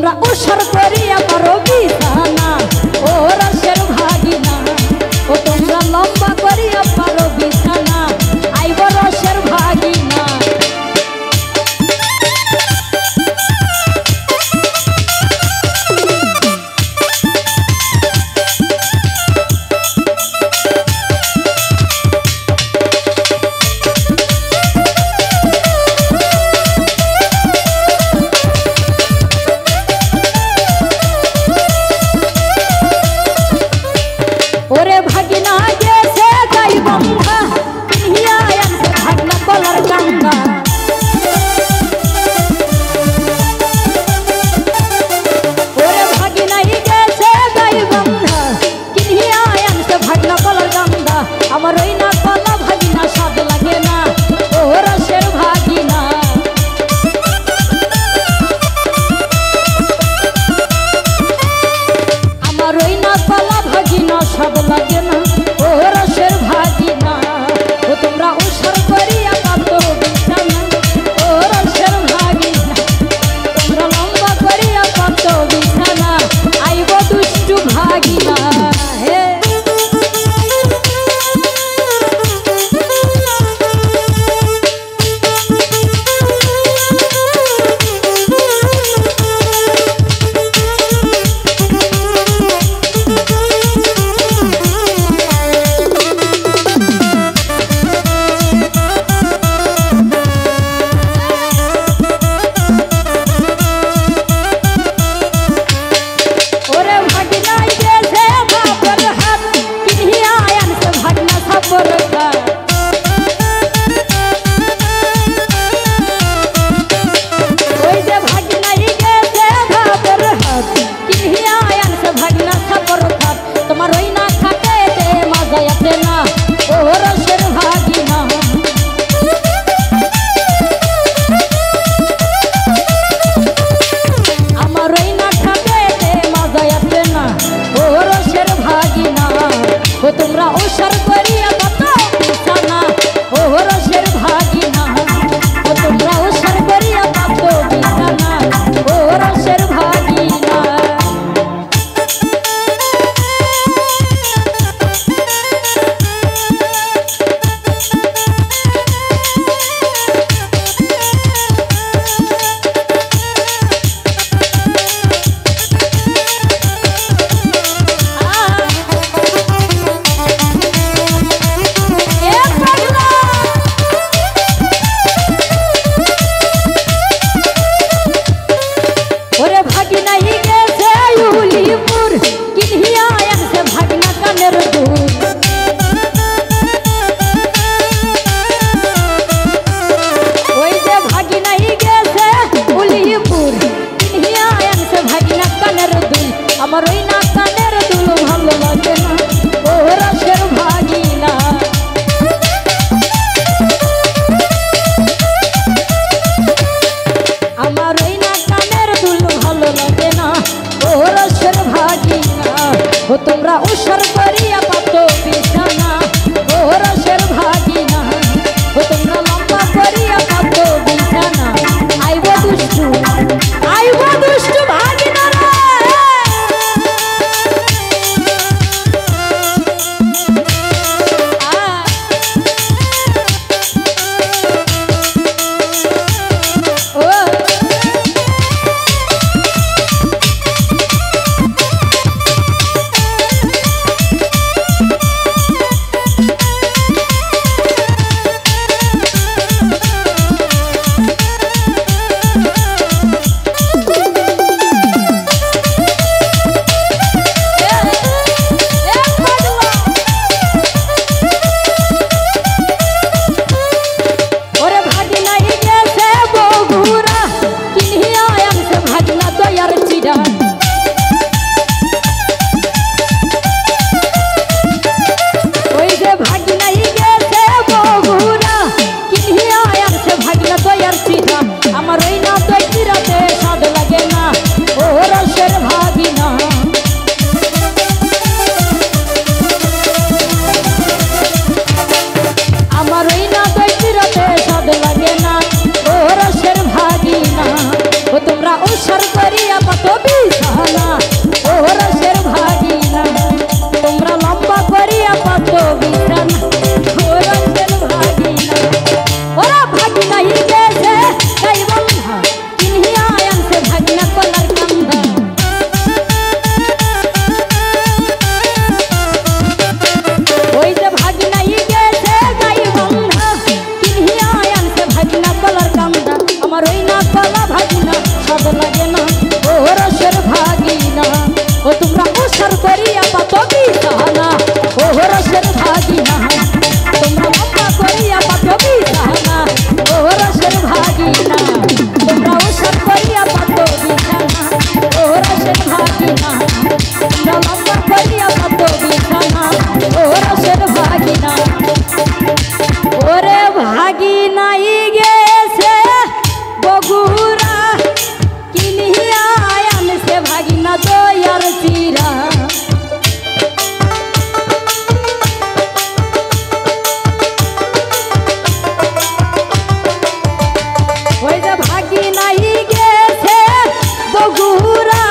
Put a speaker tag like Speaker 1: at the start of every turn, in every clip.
Speaker 1: তোমরা ওসর করিয়া পারো বিছানা ও রসের ভাগিনা ও তোমরা লম্বা করিয়া পারো বিছানা আইব রসের ভাগিনা আমার ওই না কলা ভাগিনা স্বাদ লাগে না ও রসের ভাগিনা ও তোমরা উসার করিয়া পাতো বিছানা ও রসের ভাগিনা তোমরা লম্বা করিয়া পাতো বিছানা ও রসের ভাগিনা তোমরা উসার করিয়া পাতো বিছানা ও রসের ভাগিনা তোমরা লম্বা করিয়া পাতো বিছানা ও রসের ভাগিনা ওরে ভাগিনাই গেছে বগুড়া কিনিয়া আনছে ভাগিনা দয়ার চিরা ওই যে ভাগিনাই গেছে বগুড়া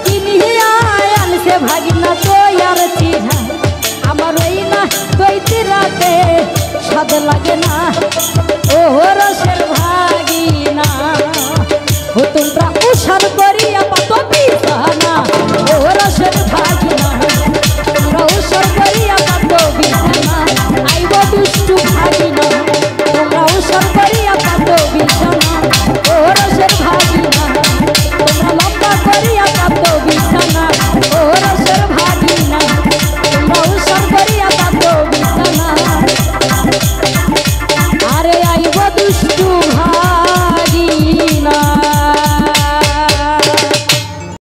Speaker 1: কিনিয়া আনছে ভাগিনা দয়ার চিরা আমার ওই না দই চিরাতে স্বাদ লাগে না